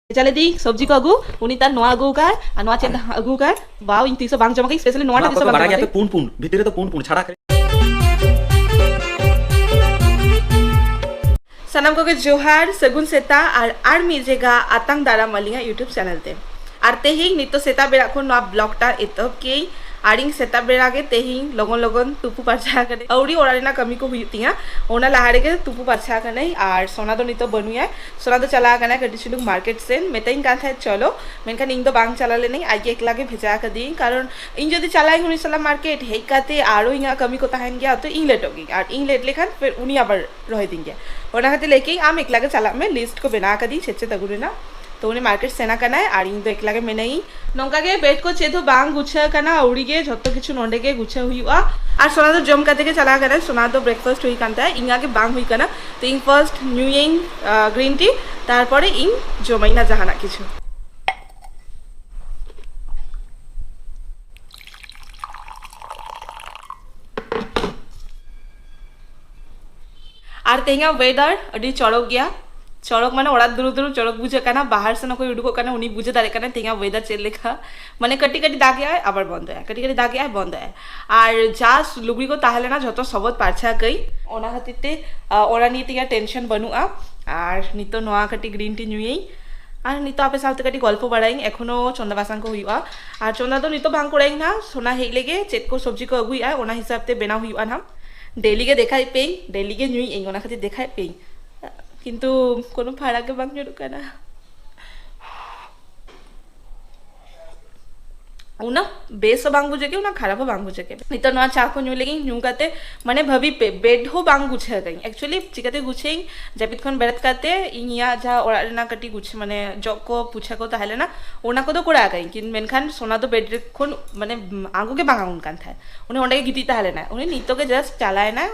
चले दी सब्जी को अगू उनी तार नोआ अगू का और नोआ चेंदा अगू का बाव इन तीसो बांग जमा के स्पेशली नोआ टा तीसो बांग बाड़ा गया पे पून पून भीतरे तो पून पून छाड़ा करे सनम को के जोहार सगुन सेता और मिजेगा आतंग दारा मलिया यूट्यूब चैनल ते और तेही नितो सेता बेरा खन नोआ ब्लॉगटा एतब के आरिंग सेता बेरा के तेही लगन लगन तुपु परछा करे औरी ओरारेना कमी को हुईतिया ओना लहारे के तुपु परछा कने और सोना दो नितो बनुया सोना दो चला कने कटी चुलुक मार्केट से मेताइन का था चलो मेनखान इन दो बांग चला ले नहीं आगे एकला के भेजा कर दी कारण इन जदी चलाई हुनी सला मार्केट हेकाते आरो इंगा कमी को तहन गया तो इन लेट होगी और इन लेट लेखान फिर उनी आबर रह देंगे ओना खाते लेके आम एकला के चला में लिस्ट को बना कर दी छेचे तगुरे ना तो उन्हें मार्केट सेना करना है और इन दो एकला के में नहीं नौका के बेड को चेदो बांग गुच्छा करना उड़ी के झत्तो किछु नोंडे के गुच्छा हुई और सोना तो जम करते के चला करना सोना तो ब्रेकफास्ट हुई करता है इंगा के बांग हुई करना तो in first new in green tea तारपरे इन जमाइना जहाना किछु और तेंगा वेदर अडी चढ़क गया चढ़क माने ओड़ा दूर दूर चढ़क बुझे काना बाहर से ना कोई उडुको काना उनी बुझे दारे काना तेंगा वेदर चेल लेखा माने कटी कटी दागे आए आबार बंद है कटी कटी दागे आए बंद है और जा लुगड़ी को ताहले ना झतो सबत पारछा कई ओना खातिरते ओरा निये तेंगा टेंशन बनुआ और नितो नोआ कटी ग्रीन टी नुई और नितो आपे साथे कटी गल्प बाड़ाई एखोनो चंदा बासान को हुआ और चंदा तो नितो बांग कोड़ाई ना सोना हेई लेगे चेत को सब्जी को अगुई ओना हिसाब ते बेना हुआ ना डेली के देखा पे डेली के नुई ओना खातिर देखा पे किंतु कोनो फाड़ा के बांग जोड़ो करना उना बेस बांग बुझे के उना खराब बांग बुझे के नितो ना चा को न्यू लेगी न्यू काते माने भभी पे बेड हो बांग गुछे गई एक्चुअली चिकाते गुछे जपित खन बेरत काते इनिया जा ओरा रेना कटी गुछे माने जब को पूछा को ताहले ना ओना को तो कोड़ा गई किन मेनखान सोना तो बेड खन माने आंगू के बांग उन कान थाय उन्हें ओंडे के गिटी ताहले ना उन्हें नितो के जस्ट चलाए ना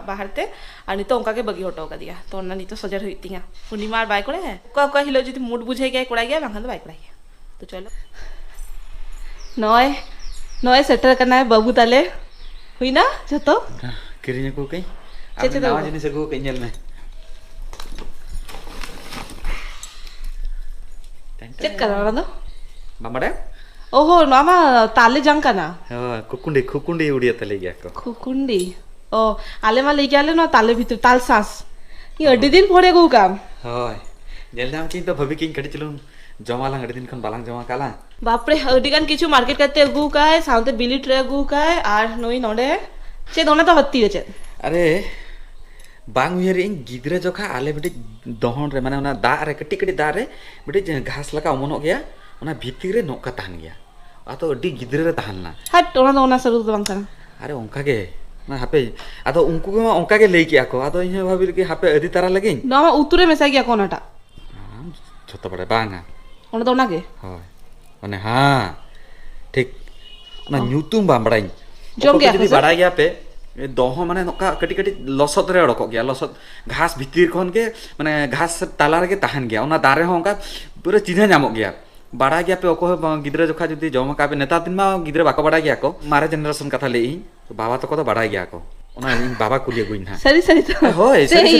बाहर ते और नितो उनका के बगी हटो का दिया तो ना नितो सजर हुई तिया उनी मार बाय कोड़े है को हिलो जदी मूड बुझे गया कोड़ा गया बांग तो बाय कोड़ा गया तो चलो नॉय नॉय सेटर करना है बाबू ताले हुई ना जतो किरिने को कई अब नवा जिनिस को कई नेल में चेक करा दो मामड़े ओहो नामा ताले जंग करना हां खुकुंडी उड़िया तले गया को खुकुंडी ओ आले मा लेके आले ना ताले भीतर ताल सांस ये अड्डी दिन पड़े गो काम हाय नेल नाम की तो भभी की कड़ी चलून जमा लांग अड्डी दिन खन बालांग जमा काला बाप रे अडिगान किछु मार्केट करते अगू का है साउंड बिली ट्रे अगू का है और नोई नोडे चे दोना तो हत्ती चे अरे बांग उयर इन गिदरे जोखा आले बेटे दहन रे माने ओना दा रे कटी कटी दा रे बेटे घास लका अमनो गया ओना भीतिर रे नोका ताहन गया आतो अड्डी गिदरे रे ताहनना हट ओना सरू तो बांग अरे ओंका के ना हापे आतो उनको के ओंका के लेई किया को आतो इन भाबिल कि हापे अदि तारा लगे ना उतुरे मेसा गया कोनाटा छोटा बड़े बांगा ओना तो ना के हाय माने हाँ ठीक ना न्यूतुम बामड़ाई जम गया जदी बड़ा गया पे दह माने नोका कटी कटी लसत रे अड़क गया लसत घास भीतर खन के माने घास ताला रे ताहन गया ओना दारे हो ओंका पूरा चिन्ह नामो गया बड़ा गया पे ओको गिदरे जोखा जदी जम का पे नेता दिन मा गिदरे बाको बड़ा गया को मारे जनरेशन कथा लेई तो बाबा तो को तो बड़ा गया को ओना बाबा कुलिया गुइन हा सरी सरी तो होय सरी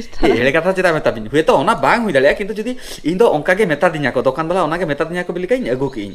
सरी हेले कथा चिता मेता बिन हुए तो ओना बांग हुई दालिया किंतु जदी इन दो ओंका के मेता दिन्या को दुकान वाला ओना के मेता दिन्या को बिल कई अगु की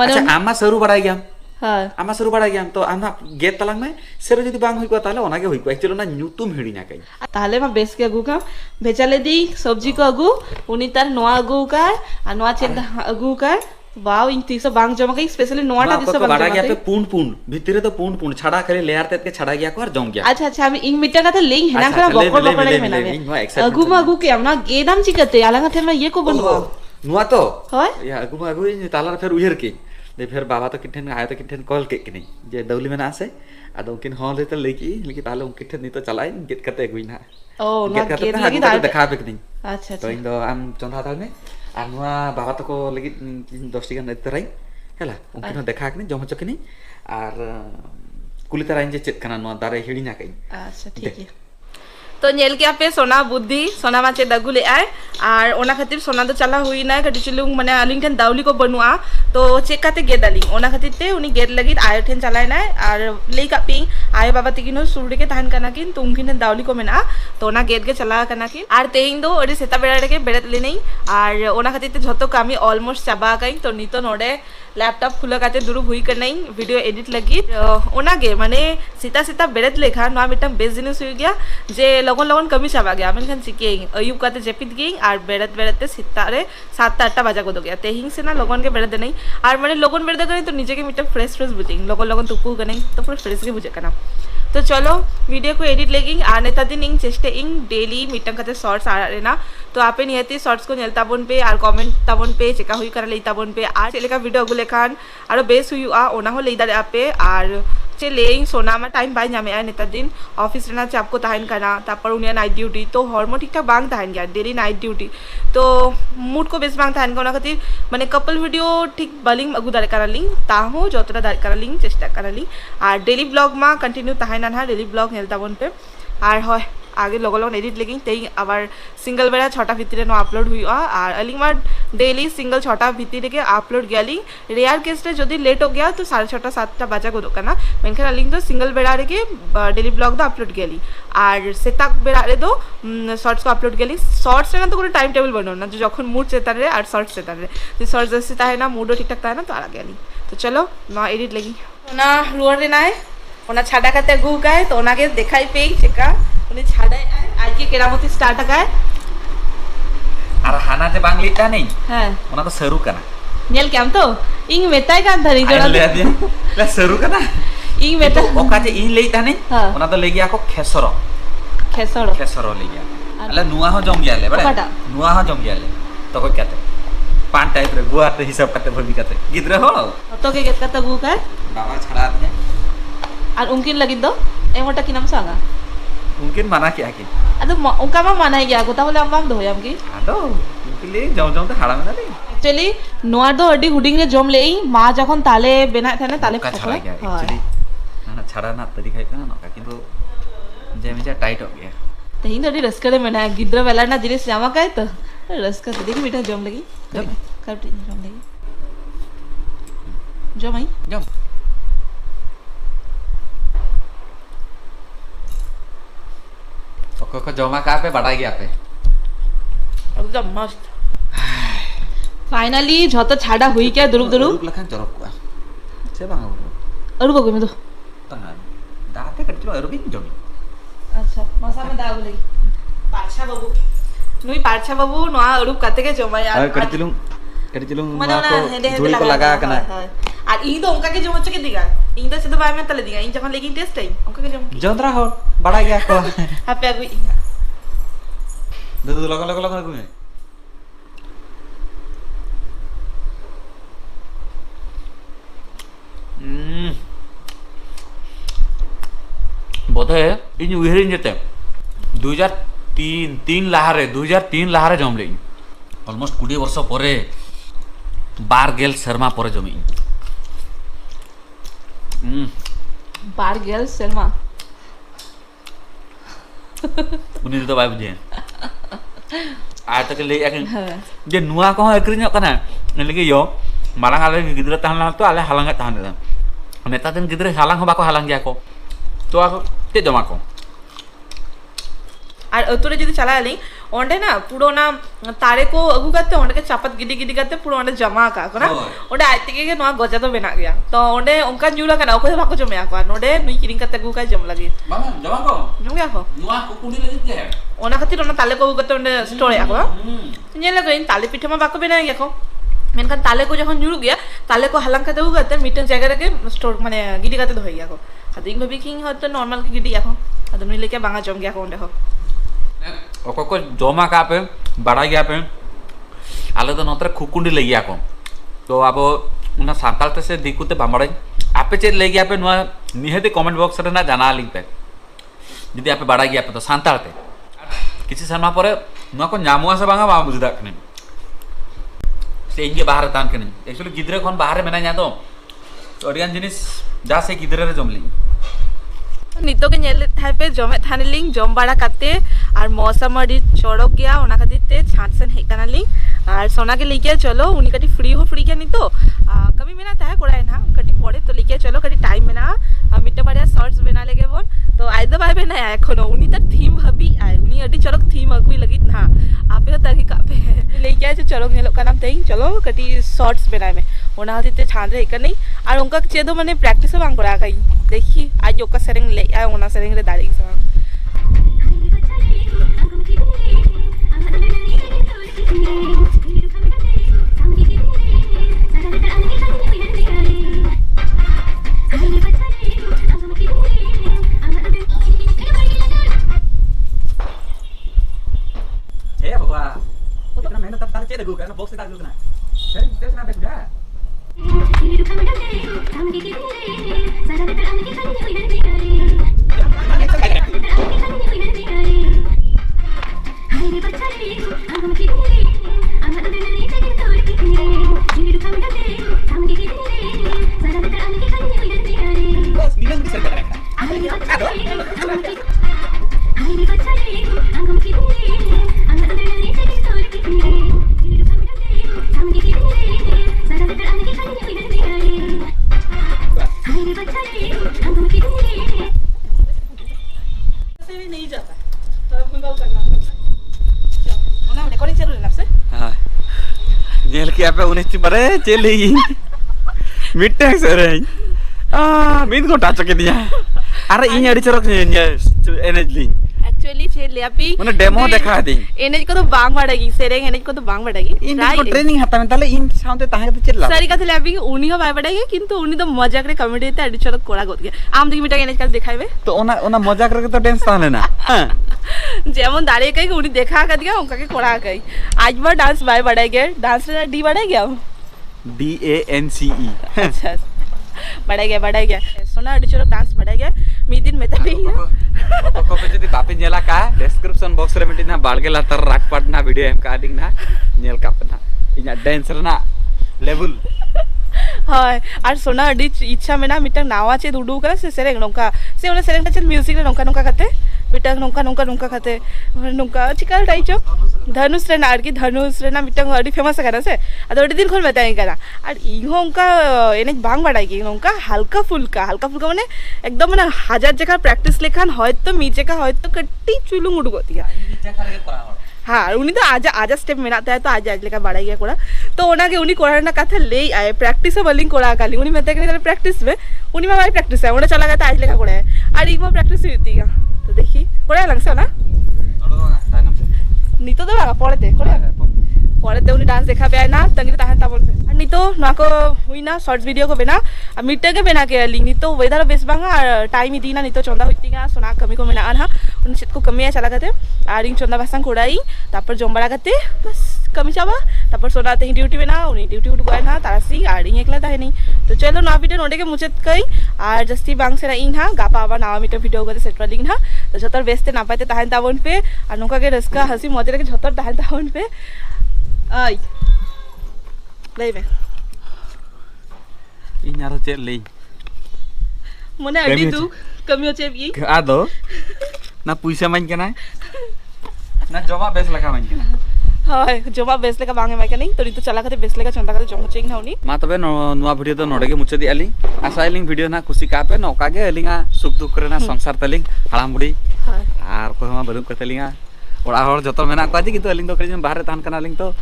अच्छा आमा सरू बड़ा गया हां आमा सरू बड़ा गया तो आमा गेट तलांग में सरू जदी बांग हुई को ताले ओना के हुई को एक्चुअली ना न्यूतुम हिड़िना कई ताले मा बेस के अगु का भेचाले दी सब्जी को अगु उनी तार नोआ अगु का आ नोआ चेंदा अगु का वाओ इन तीसो बांग जमा के स्पेशली नोआटा तीसो बांग बड़ा गया पे पून पून भीतरे तो पून पून छाड़ा खाली लेयर तक के छाड़ा गया को और जम गया अच्छा अच्छा हम इंग मिटा का था लेंग है ना करा बकोर बकोर में ना अगु मागु के हमना गेदाम चिकते आलंगा थे मैं ये को बनवा नुआ तो होय या अगु ताला फिर उहर के दे फिर बाबा तो किठन आया तो किठन कॉल के नहीं जे दौली में ना से आदो किन हॉल रे तो लेकी ताले उन किठन नहीं तो चलाए गेट करते गुई ना ओ ना गेट लगी देखा पे नहीं अच्छा तो इन दो आम चंदा ताल में आ नुआ बाबा तो को लगी 10 टी गन तराई हला उनकिन देखा के नहीं जम चके नहीं और कुली तरह जे चेत कना नुआ दारे हिड़ी ना कई अच्छा ठीक है तो नेल के पे सोना बुद्धि सोना मा चेद अगू ले आए और ओना खातिर सोना तो चला हुई ना कटी चुलुंग माने अलिंग ठेन दाउली को बनुआ तो चेक काते गेद अलिंग ओना खातिर ते उनी गेद लगी आयो ठेन चलाय ना और ले का पिंग आयो बाबा तिकिन सुरुडे के तहन कना किन तुम किन दाउली को मेना तो ओना गेद के चला कना किन और तेहिं दो ओडी सेता बेड़ा के बेड़त ले नहीं और ओना खातिर ते झतो कामी ऑलमोस्ट चाबा गई तो नितो नोडे लैपटॉप खुला काते दुरुब हुई कर नहीं वीडियो एडिट लगी ओना गे माने सीता सीता बेड़त लेखा नोआ मिटम बेस जिनिस हुई गया जे लगन लगन कमी चाबा गया मेनखान चिके अयुब काते जेपित गई और बेड़त बेड़ते सीता रे 7-8 बजा को दो गया तेहिं से ना लगन के बेड़ते नहीं और माने लगन बेड़ते करें तो नीचे के मिटम फ्रेश फ्रेश बुझें लगन लगन तुपू करें तो पूरा फ्रेश के बुझे करना तो चलो वीडियो को एडिट लेगी और नेता दिन इंग चेष्टे इंग डेली मीटम करते शॉर्ट्स आ रहे ना तो आपे निहती शॉर्ट्स को नेलता बोन पे और कमेंट ताबोन पे चेका हुई कर लेता बोन पे और चलेगा वीडियो अगुले खान और बेस हुई ओना हो ले दारे आपे और चे लेइंग सोना मा टाइम बाय नामे आय नेता दिन ऑफिस रेना चाप को तहन करना तापर उनिया नाइट ड्यूटी तो हॉर्मोन ठीक ठाक बांग तहन गया डेली नाइट ड्यूटी तो मूड को बेस बांग तहन कोना खातिर माने कपल वीडियो ठीक बलिंग अगु दारे करा लिंग ताहो जतरा दारे करा लिंग चेष्टा करा लिंग और डेली ब्लॉग मा कंटिन्यू तहन ना डेली ब्लॉग नेलता बोन पे और होय आगे लगो लगन एडिट लेकिन तेई आबार सिंगल बेड़ा 6टा भितरे नो अपलोड हुई और अलिंग मा डेली सिंगल 6टा भितरे के अपलोड गयाली रेयर केस रे जदि लेट हो गया तो 6:30-7टा बजा को दोकाना मेनखान अलिंग तो सिंगल बेड़ा रे के डेली ब्लॉग दो अपलोड गयाली और सेताक बेड़ा रे दो शॉर्ट्स को अपलोड गयाली शॉर्ट्स रे ना तो कोनो टाइम टेबल बनो ना जो जखन मूड चेता रे और शॉर्ट्स चेता रे जो शॉर्ट्स जैसे ताहे ना मूड ठीक ठाक ताहे ना तो आ गयाली तो चलो ना एडिट लगी ना रुआर रे ना ओना छाड़ा काते गु गाय तो ओना के देखाई पे चेका उन्हें छाड़ा आज के केरामती स्टार्ट है और हाना ते बांग लेता नहीं हां ओना तो सरू कना नेल केम तो इंग मेताय का धरी जोड़ा ले दिया ले सरू कना इंग मेता ओका जे इन लेता नहीं ओना तो ले गया को खेसरो ले गया अले नुआ हो जम गया ले बड़े नुआ हो जम गया ले तो कोई कहते पांच टाइप रे गुआ ते हिसाब करते भरबी करते गिद्रे हो तो के गेत का गु का बाबा छड़ा दे और उनकिन लगी दो एमोटा की नाम सांगा उनकिन माना क्या कि अदो उनका मा माना गया को ताहले हम दो हम की आदो उनके लिए जाऊ तो हाड़ा में ना एक्चुअली नोआ दो अडी हुडिंग रे जम लेई मा जखन ताले बेना थाने ताले छड़ा गया एक्चुअली ना छड़ा ना तरी खाई ना नका किंतु जेमिजा टाइट हो गया तेहिं दडी रस्का रे मेना गिद्र वेला ना जिनिस जामा काय तो रस्का तो देखि मीठा जम लगी करटी जम लगी जम आई जम को जमा का पे बढ़ा गया पे एकदम मस्त फाइनली झतो छाड़ा हुई क्या दुरुब लखन चरक को से बांगा अरु को में तो तहां दाते कटलो अरु भी जमी अच्छा मसा में दाग लगी पाछा बाबू नुई पाछा बाबू नो अरु कते के जमा यार कटतिलुं मा को धुल को लगा कना और इन तो उनका के जम के दिगा इन तो से बाय में तले दिगा इन जखन लेकिन टेस्ट टाइम उनका के जम जंद्रा हो बड़ा गया को हापे अगु दे लगा में बोधे इन उहेरिन जेते 2003 लाहारे जमले ऑलमोस्ट 20 वर्ष परे बार गेल शर्मा परे जमी बार गेल शर्मा उनी तो बाय बुझे आज तक ले याकिन जे नुआ को एकरिन कना लेके यो मारांग आले गिद्रा ताहना तो आले हालांगा ताहना नेता दिन गिद्रे हालांग हो बाको हालांग गया को तो आको ते जमा को और अतुरे जदि चला आली ओंडे ना पुरो ना तारे को अगु करते ओंडे के चापत गिडी करते पुरो ओंडे जमा का ना ओंडे आते के नो गजा तो बेना गया तो ओंडे उनका जुला का ना को बाको जमे को नोडे नुई किरिंग करते गु का जम लगी मामा जमा को जम गया को नुआ को कुडी लगी के ओना खातिर ओना ताले को करते ओंडे स्टोर या को नेले को इन ताले पिठे में बाको बेना गया को मेनखान ताले को जखन जुड़ गया ताले को हलंग करते गु करते मिटन जगह के स्टोर माने गिडी करते धोई गया को अद इंग भाभी किंग हतो नॉर्मल के गिडी या को अद नुई लेके बांगा जम गया को ओंडे हो ओको को जमा का पे बड़ा गया पे आले तो नोतरे खुकुंडी ले गया को तो अब उना सांतालते से दिकुते बामड़े आपे चे ले गया पे नुआ निहते कमेंट बॉक्स रे ना जाना लिंक पे जदि आपे बड़ा गया पे तो सांतालते किसी शर्मा परे नुआ को न्यामुआ से बांगा मा बुझदा कने से इंगे बाहर तान कने एक्चुअली गिद्रे कोन बाहर मेना nya तो अडियान जिनिस जा से गिद्रे रे जमली नितो के नेले थाई पे जमे थाने लिंग जम बाड़ा काते और मौसम अड़ी चौड़क गया ओना खातिर ते छाट सन हे काना लिंग और सोना के लेके चलो उनी कटी फ्री क्या नितो कभी मेना ताहे कोड़ा है ना कटी पड़े तो लेके चलो कटी टाइम में ना मिट्टे बढ़िया शॉर्ट्स बना लेगे बोन तो आइदो भाई बे ना एखोनो उनी त थीम हबी आए उनी अड़ी चलक थीम अगुई लगी ना आपे तो तगी कापे लेके आए चलो ने लोग का नाम तेई चलो कटी शॉर्ट्स बनाए में ओना खातिर ते छान रे नहीं और उनका चेदो माने प्रैक्टिस बांग करा गई देखी आज ओका सेरेंग ले आए ओना सेरेंग रे दाड़ी सा ए बाबा इतना मेहनत तार चेद गु करना बॉक्स से डाल देना फिर तेरे ना बैठ जा बस नीलन से कर नहीं जाता तो भूल करना ओना रिकॉर्डिंग चल रही है आपसे हां नेल के आपे उन्हें चिपरे चली मिट्टे सरे मीन को टाच के दिया अरे इन अड़ी चरक एनर्जी एक्चुअली छे लेपी माने डेमो देखा दी एनर्जी को तो बांग बाड़ेगी सेरेंग एनर्जी को तो बांग बाड़ेगी इन को ट्रेनिंग हाता में ताले इन साउंड ताहे तो चला सारी कथे लेपी उनी हो बाय बाड़ेगी किंतु उनी तो मजाक रे कॉमेडी ते अड़ी चरक कोड़ा गोत गया आम देखि मिटा एनर्जी का दिखाइबे तो ओना मजाक करके तो डांस ताले ना जेमन दाड़े कई उनी देखा का दिया उनका के कोड़ा गई आज बार डांस बाय बाड़ेगे डांस रे डी बाड़ेगा DANCE अच्छा बढ़ा गया सोना अड़ी चरक डांस बढ़ा गया मी दिन में तभी को जदी बापे नेला का डिस्क्रिप्शन बॉक्स रे मिटिना बाळगे लातर राख पाडना वीडियो एम का दिंग ना नेल कापना इना डांसर ना लेवल हाय और सोना अड़ी इच्छा में ना मिटा नावा चे दुडू करा से सेरेंग नोका से ओला सेरेंग टा म्यूजिक रे नोका नोका खाते मिटा नोका नोका नोका खाते नोका चिकल टाइचो धनुष रे नार की धनुष रे ना मिटा अड़ी फेमस करा से अद अड़ी दिन खोल बताएं करा और इहो उनका एने बांग बाड़ाई की नोका हल्का फुल्का माने एकदम माने हजार जगह प्रैक्टिस लेखान हयतो मीजे का हयतो कट्टी चुलुंग उडगोतिया हाँ उनी तो आज स्टेप मेनाता है तो आज लेका बाड़ाई गया कोड़ा तो ओना के उनी कोड़ा ना कथा ले आए प्रैक्टिस बलिंग कोड़ा काली उनी मेते के प्रैक्टिस में उनी में हमारी प्रैक्टिस है ओना चला गया था आज लेका कोड़ा है और इमा प्रैक्टिस होती है तो देखी कोड़ा लंगसा ना नितो तो लगा पड़ते कोड़ा पड़ते उनी डांस देखा पे ना तंगी ताहन ता बोलते और नितो ना को हुई ना शॉर्ट्स वीडियो को बेना और मिटे के बेना के लिंग नितो वेदर बेस बांगा टाइम इदी ना नितो चंदा होती है सोना कमी को मेना आना उन चित को कमी है चला गते और इन चंदा भाषण कोड़ाई तापर जमबाड़ा गते बस कमी चाबा तापर सोना ते ड्यूटी में ना उनी ड्यूटी उठ गए ना तारासी और इन एकला ताहे नहीं तो चलो ना वीडियो नोडे के मुचत कई और जस्ती बांग से इन हा गापा आवा ना मीटर वीडियो को सेट लिंग ना तो जतर बेस्ते ना पाते ताहन तावन पे और नोका के रसका हंसी मजे के जतर ताहन तावन पे आई लेबे इन यार चेल ले मने अडी तू कमी हो चेबी आदो ना पैसा माइन के ना ना जमा बेस लगा माइन के ना हाय जमा बेस लेका बांगे माइका नहीं तो चला खाते बेस लेका चंदा खाते जम चेंग ना उनी मा तबे नुआ वीडियो तो नोडे के मुचे दी आली आशा लिंग वीडियो ना खुशी कापे नौका के लिंगा सुख दुख करे ना संसार तलिंग हालाम बुड़ी हाय आर को मा बदुम करते लिंगा ओड़ा हर जतो मेना को आजी किंतु अलिंग तो करी बाहर तान कना लिंग तो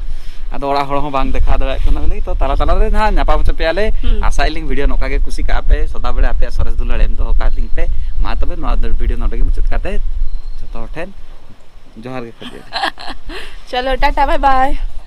आदो ओड़ा हर हो बांग देखा दरा कना लिंग तो ताला ताला रे ना नापा मुचे पे आले आशा लिंग वीडियो नौका के खुशी कापे सदा बड़े आपे सरस दुलड़ एम तो का लिंग पे मा तबे नुआ वीडियो नोडे के मुचे काते जतो ठेन जोहार के कर दिया चलो टाटा बाय बाय।